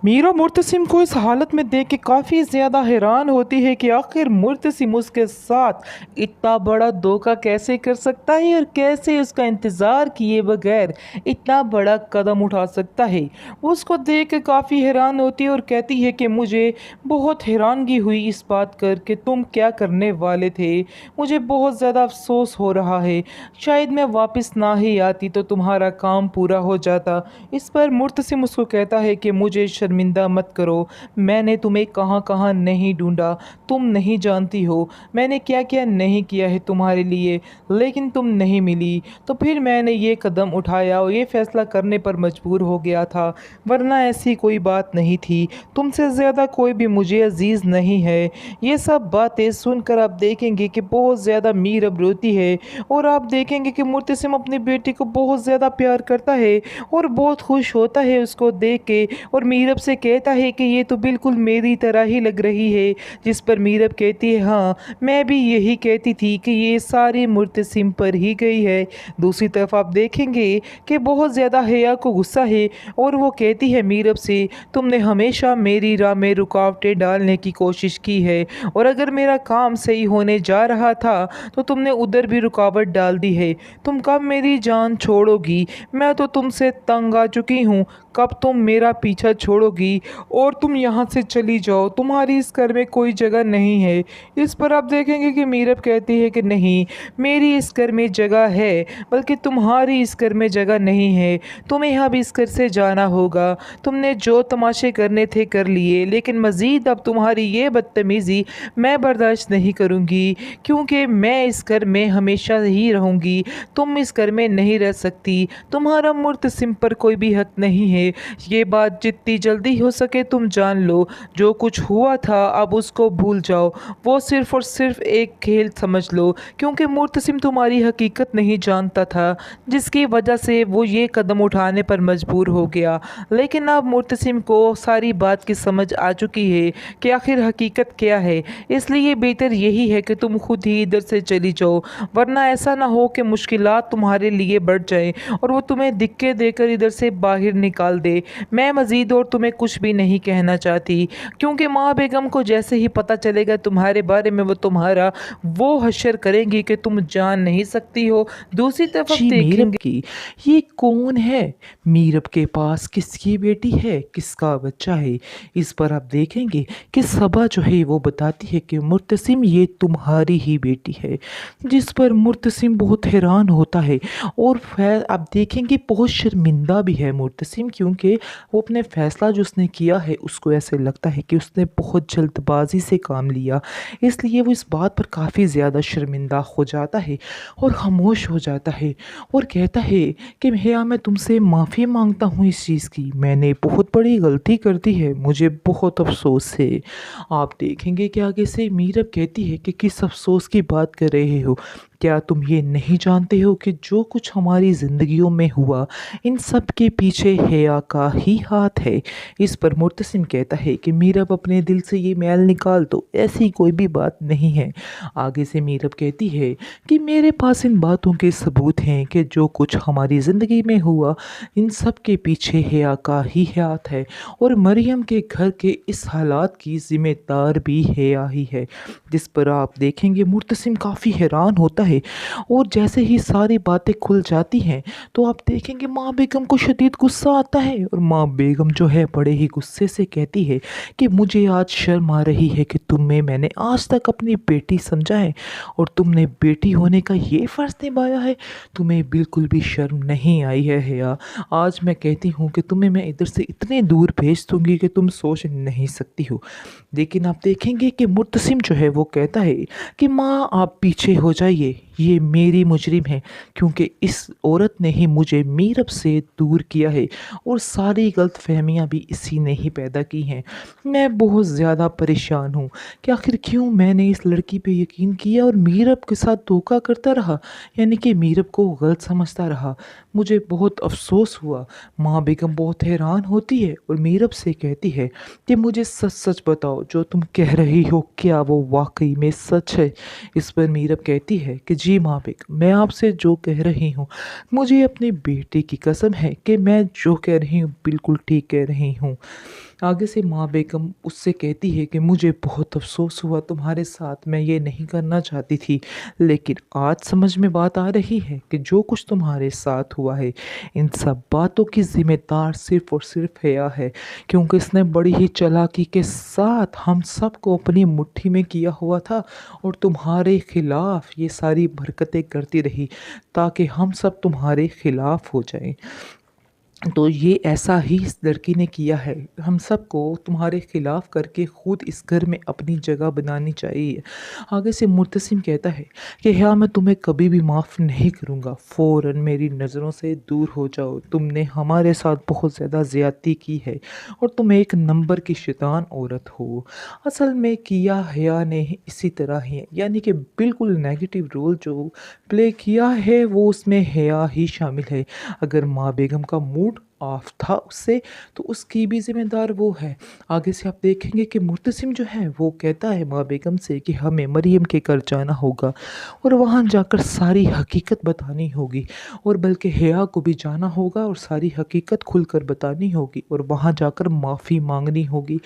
मीरा मुर्तसिम को इस हालत में देख के काफ़ी ज़्यादा हैरान होती है कि आखिर मुर्तसिम उसके साथ इतना बड़ा धोखा कैसे कर सकता है और कैसे उसका इंतज़ार किए बगैर इतना बड़ा कदम उठा सकता है। वो उसको देख के काफ़ी हैरान होती है और कहती है कि मुझे बहुत हैरानगी हुई इस बात कर के तुम क्या करने वाले थे। मुझे बहुत ज़्यादा अफसोस हो रहा है, शायद मैं वापस ना ही आती तो तुम्हारा काम पूरा हो जाता। इस पर मुर्तसिम उसको कहता है कि मुझे शर्मिंदा मत करो, मैंने तुम्हें कहाँ कहाँ नहीं ढूंढा, तुम नहीं जानती हो मैंने क्या क्या नहीं किया है तुम्हारे लिए, लेकिन तुम नहीं मिली तो फिर मैंने ये कदम उठाया और ये फ़ैसला करने पर मजबूर हो गया था, वरना ऐसी कोई बात नहीं थी, तुमसे ज़्यादा कोई भी मुझे अजीज़ नहीं है। ये सब बातें सुनकर आप देखेंगे कि बहुत ज़्यादा मीर अब रोती है और आप देखेंगे कि मुर्तसिम अपनी बेटी को बहुत ज़्यादा प्यार करता है और बहुत खुश होता है उसको देख के और मीरब से कहता है कि ये तो बिल्कुल मेरी तरह ही लग रही है। जिस पर मीरब कहती है हाँ, मैं भी यही कहती थी कि ये सारी मुर्तसिम पर ही गई है। दूसरी तरफ आप देखेंगे कि बहुत ज़्यादा हया को गुस्सा है और वो कहती है मीरब से तुमने हमेशा मेरी राह में रुकावटें डालने की कोशिश की है और अगर मेरा काम सही होने जा रहा था तो तुमने उधर भी रुकावट डाल दी है। तुम कब मेरी जान छोड़ोगी? मैं तो तुमसे तंग आ चुकी हूँ, कब तुम मेरा पीछा छोड़ोगी और तुम यहाँ से चली जाओ, तुम्हारी इस घर में कोई जगह नहीं है। इस पर आप देखेंगे कि मीरब कहती है कि नहीं, मेरी इस घर में जगह है, बल्कि तुम्हारी इस घर में जगह नहीं है, तुम्हें अब इस घर से जाना होगा। तुमने जो तमाशे करने थे कर लिए, लेकिन मज़ीद अब तुम्हारी ये बदतमीज़ी मैं बर्दाश्त नहीं करूँगी, क्योंकि मैं इस घर में हमेशा ही रहूँगी, तुम इस घर में नहीं रह सकती, तुम्हारा मुर्तसिम पर कोई भी हक नहीं है। ये बात जितनी जल्दी हो सके तुम जान लो, जो कुछ हुआ था अब उसको भूल जाओ, वो सिर्फ़ और सिर्फ एक खेल समझ लो, क्योंकि मुर्तसिम तुम्हारी हकीकत नहीं जानता था, जिसकी वजह से वो ये कदम उठाने पर मजबूर हो गया। लेकिन अब मुर्तसिम को सारी बात की समझ आ चुकी है कि आखिर हकीकत क्या है, इसलिए बेहतर यही है कि तुम खुद ही इधर से चली जाओ, वरना ऐसा ना हो कि मुश्किलात तुम्हारे लिए बढ़ जाएं और वो तुम्हें दिक्कत देकर इधर से बाहर निकाल दे। मैं मज़ीद और तुम्हें कुछ भी नहीं कहना चाहती, क्योंकि माँ बेगम को जैसे ही पता चलेगा तुम्हारे बारे में वो तुम्हारा वो हश्र करेंगी कि तुम जान नहीं सकती हो। दूसरी तरफ अब जी मीरब देखेंगे की, ये कौन है? मीरब के पास किसकी बेटी है, किसका बच्चा है? इस पर आप देखेंगे कि सबा जो है वो बताती है कि मुर्तसिम ये तुम्हारी ही बेटी है, जिस पर मुर्तसिम बहुत हैरान होता है और फिर आप देखेंगे बहुत शर्मिंदा भी है मुर्तसिम, क्योंकि वो अपने फ़ैसला जो उसने किया है उसको ऐसे लगता है कि उसने बहुत जल्दबाजी से काम लिया, इसलिए वो इस बात पर काफ़ी ज़्यादा शर्मिंदा हो जाता है और खामोश हो जाता है और कहता है कि भैया मैं तुमसे माफ़ी मांगता हूँ इस चीज़ की, मैंने बहुत बड़ी गलती कर दी है, मुझे बहुत अफसोस है। आप देखेंगे कि आगे से मीरब कहती है कि किस अफसोस की बात कर रहे हो, क्या तुम ये नहीं जानते हो कि जो कुछ हमारी ज़िंदगियों में हुआ इन सब के पीछे हया का ही हाथ है? इस पर मुर्तसिम कहता है कि मीरब अपने दिल से ये मैल निकाल दो, ऐसी कोई भी बात नहीं है। आगे से मीरब कहती है कि मेरे पास इन बातों के सबूत हैं कि जो कुछ हमारी ज़िंदगी में हुआ इन सब के पीछे हया का ही हाथ है और मरियम के घर के इस हालात की ज़िम्मेदार भी हया ही है। जिस पर आप देखेंगे मुर्तसिम काफ़ी हैरान होता है और जैसे ही सारी बातें खुल जाती हैं तो आप देखेंगे माँ बेगम को शदीद गुस्सा आता है और माँ बेगम जो है बड़े ही गुस्से से कहती है कि मुझे आज शर्म आ रही है कि तुम्हें मैंने आज तक अपनी बेटी समझा है और तुमने बेटी होने का ये फ़र्ज़ निभाया है, तुम्हें बिल्कुल भी शर्म नहीं आई है हया। आज मैं कहती हूँ कि तुम्हें मैं इधर से इतने दूर भेज दूँगी कि तुम सोच नहीं सकती हो। लेकिन आप देखेंगे कि मुर्तसिम जो है वो कहता है कि माँ आप पीछे हो जाइए, ये मेरी मुजरिम है, क्योंकि इस औरत ने ही मुझे मीरब से दूर किया है और सारी गलतफहमियाँ भी इसी ने ही पैदा की हैं। मैं बहुत ज़्यादा परेशान हूँ कि आखिर क्यों मैंने इस लड़की पे यकीन किया और मीरब के साथ धोखा करता रहा, यानी कि मीरब को गलत समझता रहा। मुझे बहुत अफसोस हुआ। माँ बेगम बहुत हैरान होती है और मीरब से कहती है कि मुझे सच सच बताओ, जो तुम कह रही हो क्या वो वाकई में सच है? इस पर मीरब कहती है कि जी माँ बेगम, मैं आपसे जो कह रही हूँ, मुझे अपनी बेटी की कसम है कि मैं जो कह रही हूँ बिल्कुल ठीक कह रही हूँ। आगे से माँ बेगम उससे कहती है कि मुझे बहुत अफ़सोस हुआ तुम्हारे साथ, मैं ये नहीं करना चाहती थी, लेकिन आज समझ में बात आ रही है कि जो कुछ तुम्हारे साथ हुआ है, इन सब बातों की ज़िम्मेदार सिर्फ़ और सिर्फ़ हिया है, क्योंकि इसने बड़ी ही चालाकी के साथ हम सबको अपनी मुट्ठी में किया हुआ था और तुम्हारे खिलाफ़ ये सारी हरकतें करती रही ताकि हम सब तुम्हारे खिलाफ़ हो जाएँ। तो ये ऐसा ही इस लड़की ने किया है। हम सबको तुम्हारे खिलाफ़ करके खुद इस घर में अपनी जगह बनानी चाहिए। आगे से मुर्तसिम कहता है कि हाँ, मैं तुम्हें कभी भी माफ़ नहीं करूँगा। फ़ौरन मेरी नज़रों से दूर हो जाओ। तुमने हमारे साथ बहुत ज़्यादा ज़्यादती की है और तुम एक नंबर की शैतान औरत हो। असल में किया हया ने इसी तरह ही यानी कि बिल्कुल नेगेटिव रोल जो प्ले किया है वो उसमें हया ही शामिल है। अगर माँ बेगम का मूड ऑफ था उससे, तो उसकी भी ज़िम्मेदार वो है। आगे से आप देखेंगे कि मुर्तसिम जो है वो कहता है माँ बेगम से कि हमें मरियम के घर जाना होगा और वहाँ जाकर सारी हकीकत बतानी होगी, और बल्कि हया को भी जाना होगा और सारी हकीकत खुलकर बतानी होगी और वहाँ जाकर माफ़ी मांगनी होगी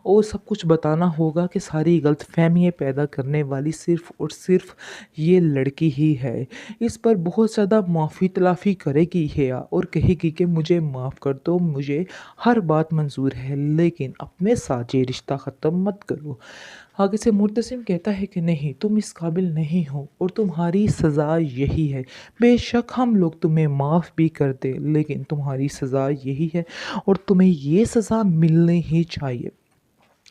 और सब कुछ बताना होगा कि सारी गलतफहमियाँ पैदा करने वाली सिर्फ़ और सिर्फ़ ये लड़की ही है। इस पर बहुत ज़्यादा माफ़ी तलाफ़ी करेगी हिया और कहेगी कि मुझे माफ़ कर दो, मुझे हर बात मंज़ूर है, लेकिन अपने साथ ये रिश्ता ख़त्म मत करो। आगे से मुर्तसिम कहता है कि नहीं, तुम इस काबिल नहीं हो और तुम्हारी सज़ा यही है। बेशक हम लोग तुम्हें माफ़ भी कर दें, लेकिन तुम्हारी सज़ा यही है और तुम्हें ये सज़ा मिलनी ही चाहिए।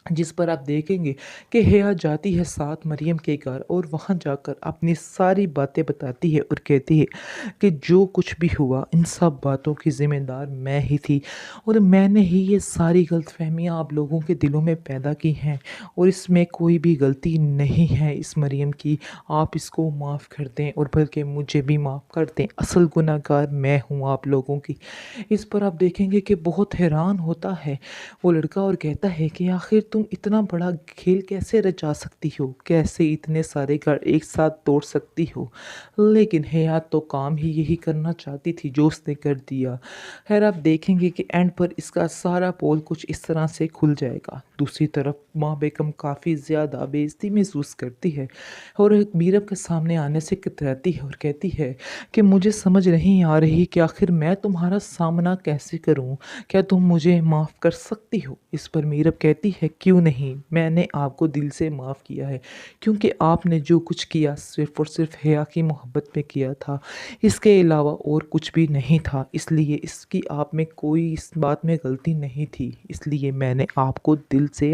जिस पर आप देखेंगे कि हिया जाती है साथ मरियम के घर और वहाँ जाकर अपनी सारी बातें बताती है और कहती है कि जो कुछ भी हुआ इन सब बातों की ज़िम्मेदार मैं ही थी और मैंने ही ये सारी गलतफहमियाँ आप लोगों के दिलों में पैदा की हैं और इसमें कोई भी गलती नहीं है इस मरियम की। आप इसको माफ़ कर दें और बल्कि मुझे भी माफ़ कर दें, असल गुनहगार मैं हूँ आप लोगों की। इस पर आप देखेंगे कि बहुत हैरान होता है वो लड़का और कहता है कि आखिर तुम इतना बड़ा खेल कैसे रचा सकती हो, कैसे इतने सारे घर एक साथ तोड़ सकती हो। लेकिन हयात तो काम ही यही करना चाहती थी जो उसने कर दिया। खैर आप देखेंगे कि एंड पर इसका सारा पोल कुछ इस तरह से खुल जाएगा। दूसरी तरफ माँ बेगम काफ़ी ज़्यादा बेइज्जती महसूस करती है और मीरब के सामने आने से कतराती है और कहती है कि मुझे समझ नहीं आ रही कि आखिर मैं तुम्हारा सामना कैसे करूं, क्या तुम मुझे माफ़ कर सकती हो। इस पर मीरब कहती है क्यों नहीं, मैंने आपको दिल से माफ़ किया है क्योंकि आपने जो कुछ किया सिर्फ़ और सिर्फ हया की मोहब्बत में किया था, इसके अलावा और कुछ भी नहीं था। इसलिए इसकी आप में कोई इस बात में गलती नहीं थी, इसलिए मैंने आपको दिल से